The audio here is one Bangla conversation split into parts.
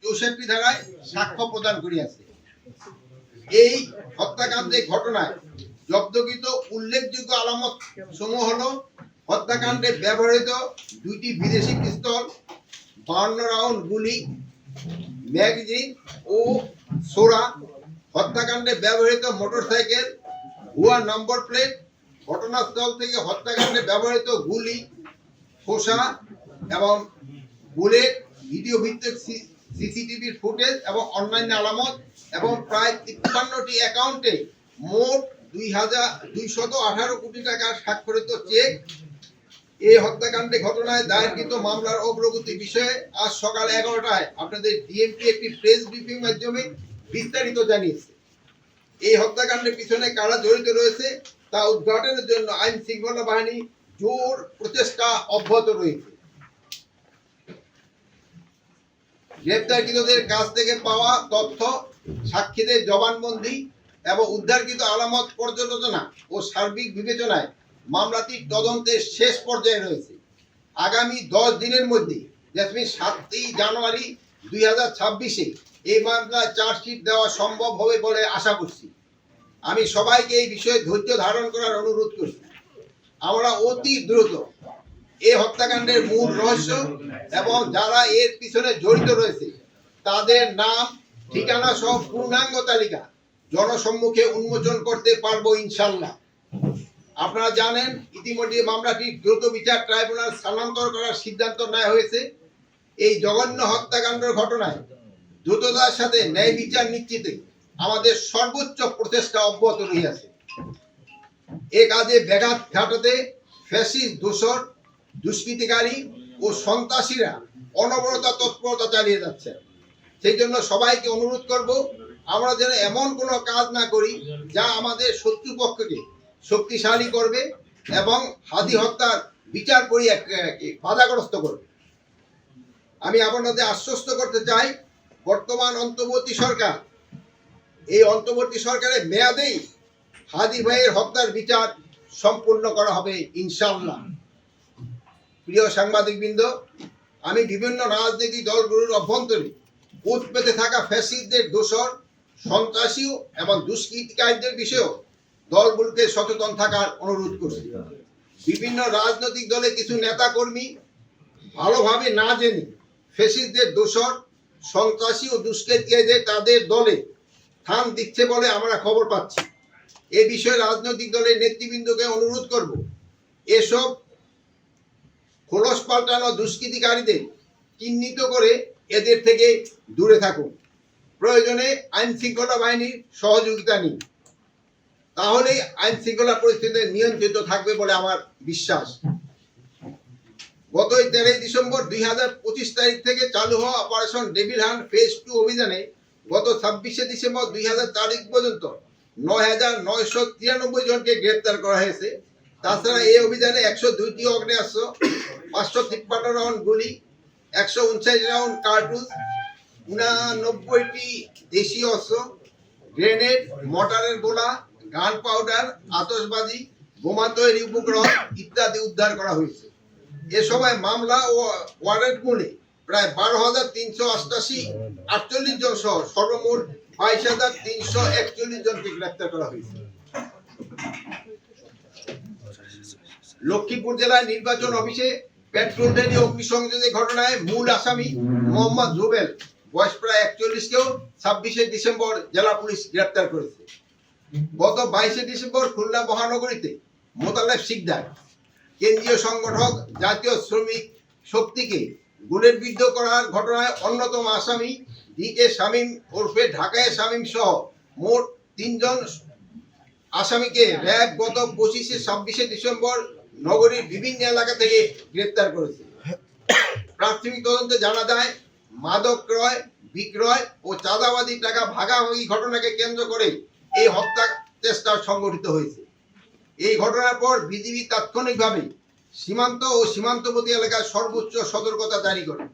64 ধারায় সাক্ষ্য প্রদান করিয়াছে। এই হত্যাকাণ্ডের ঘটনায় জব্দকৃত উল্লেখযোগ্য আলামত সমূহ হলো হত্যাকাণ্ডে ব্যবহৃত 2টি বিদেশি পিস্তল, 52 রাউন্ড গুলি, ম্যাগাজিন ও সোরা, হত্যাকাণ্ডে ব্যবহৃত মোটরসাইকেল, ভুয়া নম্বর প্লেট, ঘটনাস্থল থেকে হত্যাকাণ্ডে ব্যবহৃত গুলি, খোসা এবং বুলেট, ভিডিও ভিত্তিক সিসিটিভির ফুটেজ এবং অন্যান্য আলামত এবং প্রায় 53টি অ্যাকাউন্টে মোট 218 কোটি টাকার স্বাক্ষরিত চেক। এই হত্যাকাণ্ডে ঘটনায় দায়েরকৃত মামলার অগ্রগতি বিষয়ে আজ সকাল 11টায় আপনাদের ডিএমপি একটি প্রেস ব্রিফিং মাধ্যমে বিস্তারিত জানিয়েছে। এই হত্যাকাণ্ডের পিছনে কারা জড়িত রয়েছে তা উদ্ঘাটনের জন্য আইন শৃঙ্খলা বাহিনী জোর প্রচেষ্টা অব্যাহত রয়েছে। গ্রেপ্তারকৃতদের কাছ থেকে পাওয়া তথ্য, সাক্ষীদের জবানবন্দি এবং উদ্ধারকৃত আলামত পর্যালোচনা ও সার্বিক বিবেচনায় মামলাটি তদন্তের শেষ পর্যায়ে রয়েছে। আগামী 10 দিনের মধ্যে 7ই জানুয়ারি 2026-এ এই মামলায় চার্জশিট দেওয়া সম্ভব হবে বলে আশা করছি। আমি সবাইকে এই বিষয়ে ধৈর্য ধারণ করার অনুরোধ করছি। আমরা অতি দ্রুত এই হত্যাকাণ্ডের মূল রহস্য এবং যারা এর পিছনে জড়িত রয়েছে তাদের নাম, ঠিকানা সহ পূর্ণাঙ্গ তালিকা জনসম্মুখে উন্মোচন করতে পারবো ইনশাল্লাহ। আপনারা জানেন ইতিমধ্যে মামলাটি দ্রুত বিচার ট্রাইব্যুনাল স্থানান্তর করার সিদ্ধান্ত নেওয়া হয়েছে। এই জঘন্য হত্যাকাণ্ডের ঘটনায় দ্রুততার সাথে ন্যায় বিচার নিশ্চিতে আমাদের সর্বোচ্চ প্রচেষ্টা অব্যাহত রয়েছে। এ কাজে ব্যাঘাত ঘটাতে ফ্যাসিস্ট দোসর, দুষ্কৃতিকারী ও সন্ত্রাসীরা অনবরত তৎপরতা চালিয়ে যাচ্ছে। সেই জন্য সবাইকে অনুরোধ করব, আমরা যেন এমন কোনো কাজ না করি যা আমাদের শত্রুপক্ষকে শক্তিশালী করবে এবং হাদি হত্যার বিচার প্রক্রিয়াকে বাধাগ্রস্ত করবে। আমি আপনাদের আশ্বস্ত করতে চাই, বর্তমান অন্তর্বর্তী সরকার, এই অন্তর্বর্তী সরকারের মেয়াদেই হাদি ভাইয়ের হত্যার বিচার সম্পূর্ণ করা হবে ইনশাআল্লাহ। প্রিয় সাংবাদিকবৃন্দ, আমি বিভিন্ন রাজনৈতিক দলগুলোর অভ্যন্তরে বুথ পেতে থাকা ফ্যাসিস্টদের দোসর, সন্ত্রাসী এবং দুষ্কৃতিকারীদের বিষয়েও দলগুলোকে সচেতন থাকার অনুরোধ করছি। বিভিন্ন রাজনৈতিক দলে কিছু নেতা কর্মী ভালোভাবে না জেনে ফ্যাসিস্টদের দোসর, সন্ত্রাসী ও দুষ্কৃতিকারীদের তাদের দলে স্থান দিচ্ছে বলে আমরা খবর পাচ্ছি। এ বিষয়ে রাজনৈতিক দলের নেতৃবৃন্দকে অনুরোধ করব, এসব খোলস পাল্টানো দুষ্কৃতিকারীদের চিহ্নিত করে এদের থেকে দূরে থাকুন। প্রয়োজনে আইন শৃঙ্খলা বাহিনীর সহযোগিতা নিন, তাহলেই আইন শৃঙ্খলা পরিস্থিতি নিয়ন্ত্রিত থাকবে বলে আমার বিশ্বাস। গত 13 ডিসেম্বর 2025 তারিখ থেকে চালু হওয়া অপারেশন ডেভিল হান্ট ফেজ 2 অভিযানে গত 26 ডিসেম্বর 2000 তারিখ পর্যন্ত 9,993 জনকে গ্রেপ্তার করা হয়েছে। তাছাড়া এই অভিযানে 102টি অগ্নেয়াস্ত্র, 553 রাউন্ড গুলি, 159 রাউন্ড কার্টুজ, 89টি দেশীয় অস্ত্র, গ্রেনেড, মর্টারের গোলা, গান পাউডার, আতশবাজি, বোমা তৈরি উপকরণ ইত্যাদি উদ্ধার করা হয়েছে। এ সময় মামলা ও ওয়ারেন্ট মূল্যে প্রায় 12,348 জন সহ সর্বমোট 22,341 জনকে গ্রেপ্তার করা হয়েছে। লক্ষ্মীপুর জেলার নির্বাচন অফিসে পেট্রোল ঢেলে অগ্নিসংযোগের ঘটনায় মূল আসামি মোহাম্মদ জুবেল, বয়স প্রায় 41-কেও 26 ডিসেম্বর জেলা পুলিশ গ্রেপ্তার করেছে। গত 22 ডিসেম্বর খুলনা মহানগরীতে মোতালেব শিকদার, কেন্দ্রীয় সংগঠক জাতীয় শ্রমিক শক্তিকে বুলেট বিদ্ধ করার ঘটনায় অন্যতম আসামি DK শামীম ওরফে ঢাকায় শামীম সহ মোট 3 জন আসামিকে র্যাব গত 25-26 ডিসেম্বর নগরীর বিভিন্ন এলাকা থেকে গ্রেপ্তার করেছে। প্রাথমিক তদন্তে জানা যায়, মাদক ক্রয়, বিক্রয় ও চাঁদাবাজি টাকা ভাগাভাগি ঘটনাকে কেন্দ্র করে এই হত্যা চেষ্টা সংঘটিত হয়েছে। এই ঘটনার পর বিজিবি তাৎক্ষণিকভাবে সীমান্ত ও সীমান্তবর্তী এলাকায় সর্বোচ্চ সতর্কতা জারি করে।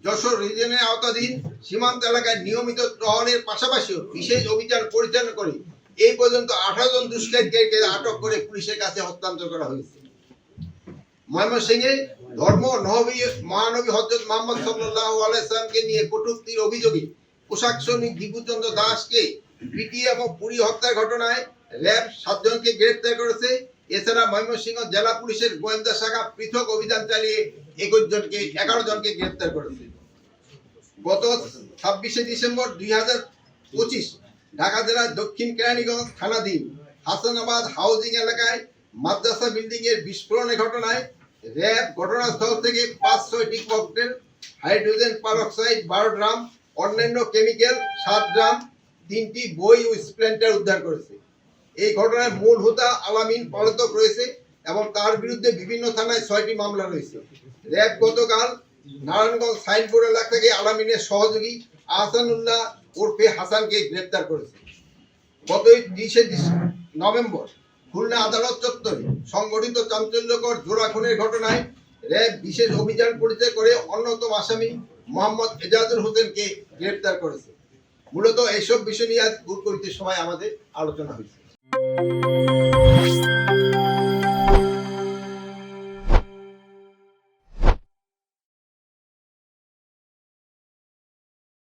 যশোর রিজনের আওতাধীন সীমান্ত এলাকায় নিয়মিত টহলের পাশাপাশিও বিশেষ অভিযান পরিচালনা করে এই পর্যন্ত 18 জন দুষ্কৃতিকারীকে আটক করে পুলিশের কাছে হস্তান্তর করা হয়েছে। ময়মনসিংহে ধর্ম নবী মহানবী হযরত মুহাম্মদ সাল্লাল্লাহু আলাইহি সাল্লামকে নিয়ে কটূক্তির অভিযোগে পোশাক শ্রমিক দীপুচন্দ্র দাসকে পিটিয়ে এবং পুরী হত্যার ঘটনায় র্যাব 7 জনকে গ্রেফতার করেছে। এছাড়া ময়মনসিংহ জেলা পুলিশের গোয়েন্দা শাখা পৃথক অভিযান চালিয়ে 11 জনকে গ্রেফতার করেছে। গত 26শে ডিসেম্বর 2025 ঢাকা জেলার দক্ষিণ কেরানীগঞ্জ থানাধীন হাসানাবাদ হাউজিং এলাকায় মাদ্রাসা বিল্ডিং এর বিস্ফোরণের ঘটনায় র্যাব ঘটনাস্থল থেকে 5-6টি ককটেল, হাইড্রোজেন পারক্সাইড 12 গ্রাম, অন্যান্য কেমিক্যাল 7 গ্রাম, 3টি বই ও স্প্লেন্টার উদ্ধার করেছে। এই ঘটনায় মূল হোতা আলামিন পলাতক রয়েছে এবং তার বিরুদ্ধে বিভিন্ন থানায় 6টি মামলা রয়েছে। র্যাব গতকাল নারায়ণগঞ্জ সাইনবোর্ড এলাকা থেকে আলামিনের সহযোগী আহসানুল্লাহ ওরফে হাসানকে গ্রেফতার করেছে। গত 30শে নভেম্বর খুলনা আদালত চত্বরে সংগঠিত চাঞ্চল্যকর জোড়া খুনের ঘটনায় র্যাব বিশেষ অভিযান পরিচয় করে অন্যতম আসামি মোহাম্মদ এজাজুল হোসেনকে গ্রেফতার করেছে। মূলত এইসব বিষয় নিয়ে আজ গুরুত্বপূর্ণ সময় আমাদের আলোচনা হয়েছে।